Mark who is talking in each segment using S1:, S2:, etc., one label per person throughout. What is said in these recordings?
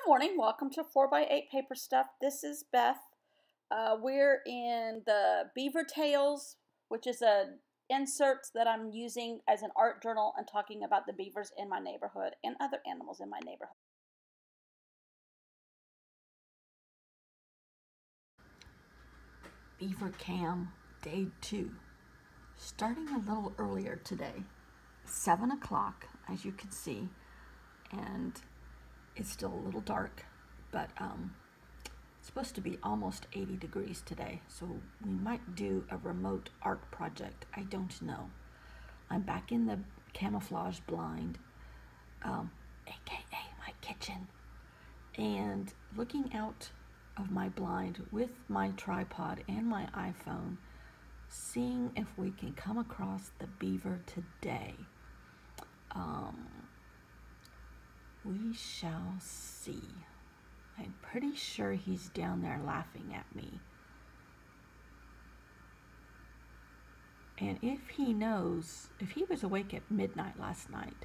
S1: Good morning. Welcome to 4x8 Paper Stuff. This is Beth. We're in the Beaver Tales, which is a inserts that I'm using as an art journal and talking about the beavers in my neighborhood and other animals in my neighborhood.
S2: Beaver Cam Day 2. Starting a little earlier today, 7 o'clock, as you can see, and it's still a little dark, but it's supposed to be almost 80 degrees today, so we might do a remote art project. I don't know. I'm back in the camouflage blind, aka my kitchen, and looking out of my blind with my tripod and my iPhone, seeing if we can come across the beaver today. We shall see. I'm pretty sure he's down there laughing at me. And if he knows, if he was awake at midnight last night,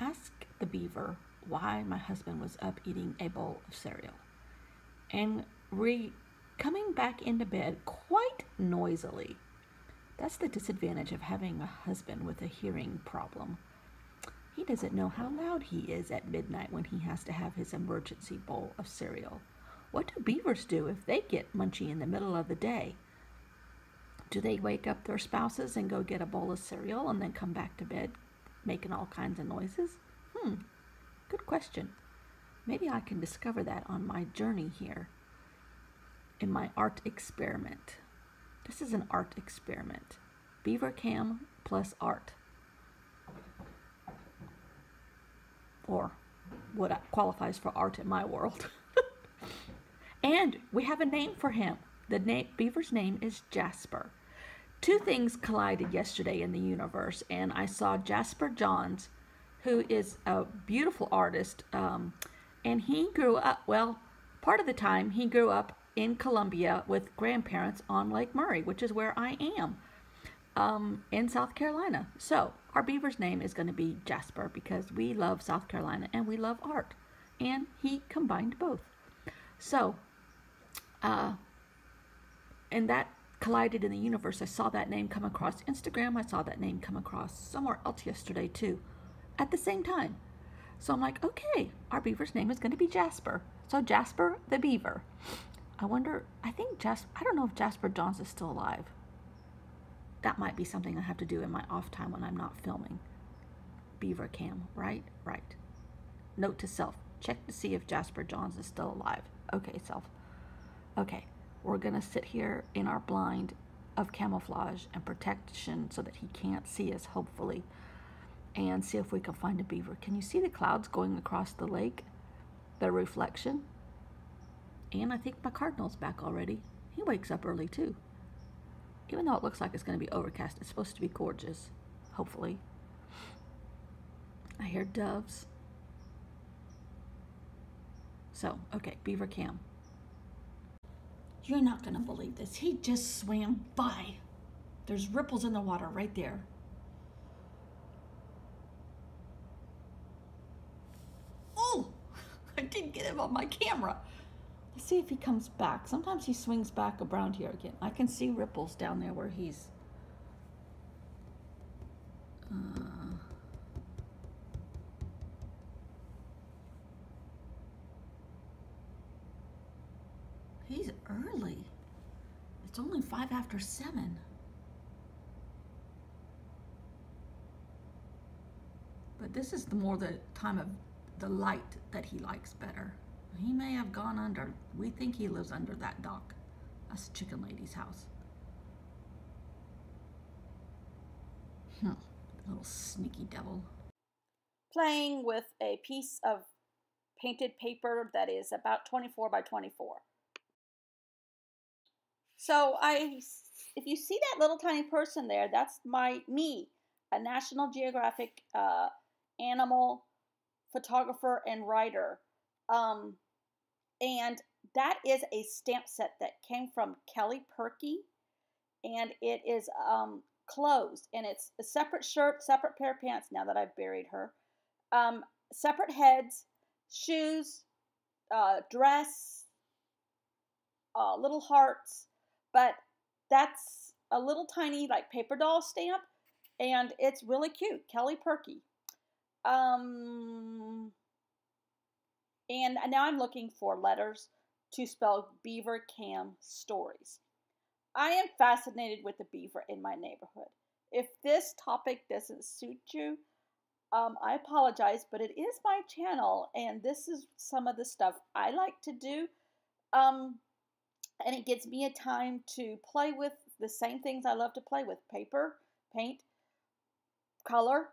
S2: ask the beaver why my husband was up eating a bowl of cereal and coming back into bed quite noisily. That's the disadvantage of having a husband with a hearing problem. He doesn't know how loud he is at midnight when he has to have his emergency bowl of cereal. What do beavers do if they get munchy in the middle of the day? Do they wake up their spouses and go get a bowl of cereal and then come back to bed making all kinds of noises? Good question. Maybe I can discover that on my journey here in my art experiment. This is an art experiment. Beaver Cam plus art. Or what qualifies for art in my world. And we have a name for him. The beaver's name is Jasper. Two things collided yesterday in the universe, and I saw Jasper Johns, who is a beautiful artist, and he grew up, well, part of the time he grew up in Columbia with grandparents on Lake Murray, which is where I am, in South Carolina. So our beaver's name is going to be Jasper because we love South Carolina and we love art, and he combined both. So and that collided in the universe. I saw that name come across Instagram. I saw that name come across somewhere else yesterday too at the same time. So I'm like, okay, our beaver's name is going to be Jasper. So Jasper the beaver. I don't know if Jasper Johns is still alive. That might be something I have to do in my off time when I'm not filming. Beaver Cam, right? Right. Note to self, check to see if Jasper Johns is still alive. Okay, self. Okay, we're going to sit here in our blind of camouflage and protection so that he can't see us, hopefully, and see if we can find a beaver. Can you see the clouds going across the lake? The reflection? And I think my cardinal's back already. He wakes up early too. Even though it looks like it's going to be overcast, it's supposed to be gorgeous, hopefully. I hear doves. So, okay, Beaver Cam. You're not going to believe this. He just swam by. There's ripples in the water right there. Oh, I didn't get him on my camera. Let's see if he comes back. Sometimes he swings back around here again. I can see ripples down there where he's... He's early. It's only 5 after 7. But this is more the time of the light that he likes better. He may have gone under. We think he lives under that dock. That's Chicken Lady's house. Little sneaky devil.
S1: Playing with a piece of painted paper that is about 24 by 24. So if you see that little tiny person there, that's me, a National Geographic animal photographer and writer. And that is a stamp set that came from Kelly Perky, and it is closed, and it's a separate shirt, separate pair of pants now that I've buried her, separate heads, shoes, dress, little hearts, but that's a little tiny like paper doll stamp, and it's really cute. Kelly Perky. And now I'm looking for letters to spell Beaver Cam Stories. I am fascinated with the beaver in my neighborhood. If this topic doesn't suit you, I apologize, but it is my channel, and this is some of the stuff I like to do. And it gives me a time to play with the same things I love to play with: paper, paint, color,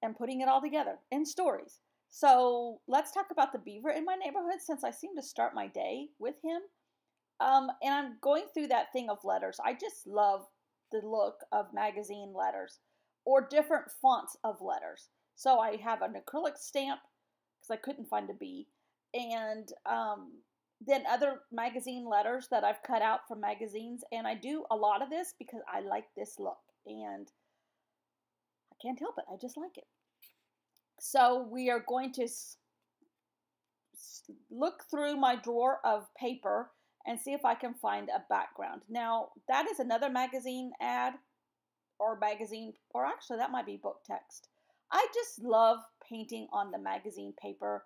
S1: and putting it all together in stories. So let's talk about the beaver in my neighborhood, since I seem to start my day with him. And I'm going through that thing of letters. I just love the look of magazine letters or different fonts of letters. So I have an acrylic stamp because I couldn't find a B, and then other magazine letters that I've cut out from magazines. And I do a lot of this because I like this look, and I can't help it. I just like it. So we are going to look through my drawer of paper and see if I can find a background. Now, that is another magazine ad or magazine, or actually that might be book text. I just love painting on the magazine paper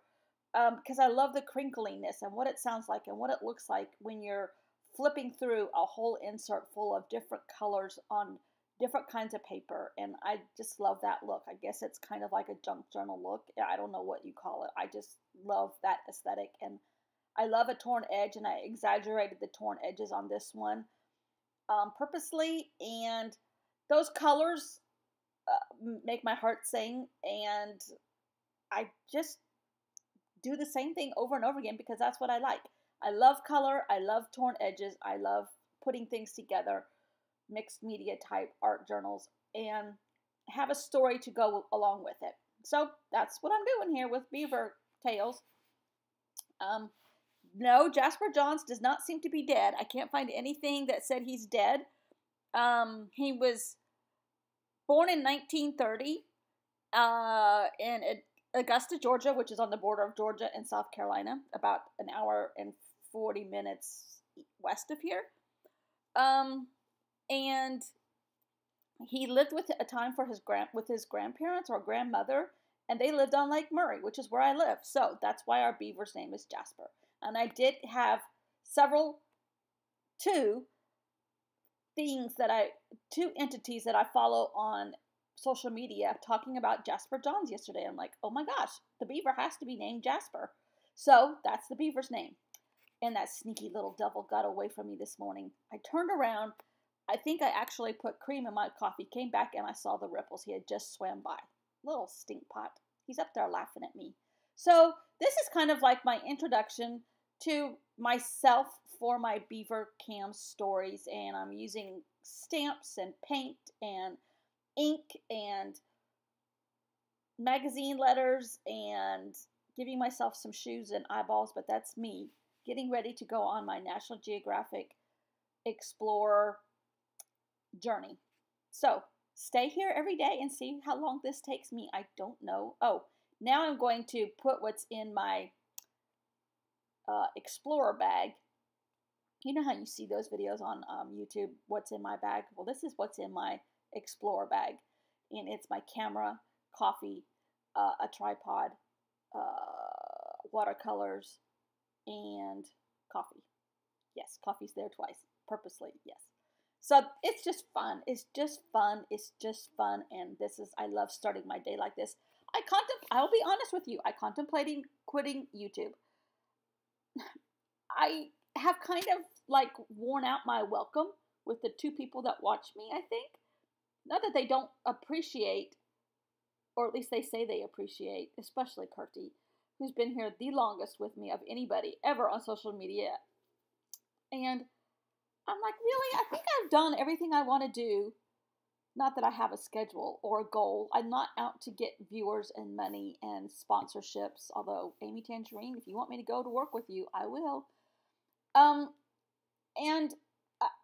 S1: because I love the crinkliness and what it sounds like and what it looks like when you're flipping through a whole insert full of different colors on different kinds of paper, and I just love that look. I guess it's kind of like a junk journal look. I don't know what you call it. I just love that aesthetic, and I love a torn edge, and I exaggerated the torn edges on this one purposely, and those colors make my heart sing, and I just do the same thing over and over again because that's what I like. I love color, I love torn edges, I love putting things together, mixed media type art journals, and have a story to go along with it. So that's what I'm doing here with Beaver Tales. No, Jasper Johns does not seem to be dead. I can't find anything that said he's dead. He was born in 1930 in Augusta, Georgia, which is on the border of Georgia and South Carolina, about an hour and 40 minutes west of here. And he lived with a time for with his grandparents or grandmother, and they lived on Lake Murray, which is where I live. So that's why our beaver's name is Jasper. And I did have two entities that I follow on social media talking about Jasper Johns yesterday. I'm like, oh my gosh, the beaver has to be named Jasper. So that's the beaver's name. And that sneaky little devil got away from me this morning. I turned around. I think I actually put cream in my coffee, came back, and I saw the ripples. He had just swam by. Little stink pot. He's up there laughing at me. So this is kind of like my introduction to myself for my Beaver Cam stories, and I'm using stamps and paint and ink and magazine letters and giving myself some shoes and eyeballs, but that's me getting ready to go on my National Geographic Explorer journey. So stay here every day and see how long this takes me. I don't know. Oh, now I'm going to put what's in my Explorer bag. You know how you see those videos on YouTube, what's in my bag? Well, this is what's in my Explorer bag. And it's my camera, coffee, a tripod, watercolors, and coffee. Yes, coffee's there twice, purposely, yes. So it's just fun. It's just fun. It's just fun. And I love starting my day like this. I'll be honest with you, I contemplating quitting YouTube. I have kind of like worn out my welcome with the two people that watch me, I think. Not that they don't appreciate, or at least they say they appreciate, especially Kurtie, who's been here the longest with me of anybody ever on social media. And I'm like, really? I think I've done everything I want to do. Not that I have a schedule or a goal. I'm not out to get viewers and money and sponsorships. Although, Amy Tangerine, if you want me to go to work with you, I will. And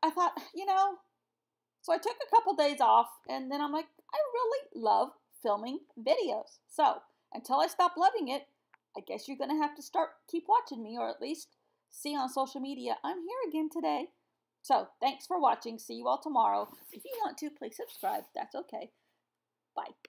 S1: I thought, so I took a couple days off, and then I'm like, I really love filming videos. So until I stop loving it, I guess you're going to have to keep watching me, or at least see on social media I'm here again today. So thanks for watching. See you all tomorrow. If you want to, please subscribe. That's okay. Bye.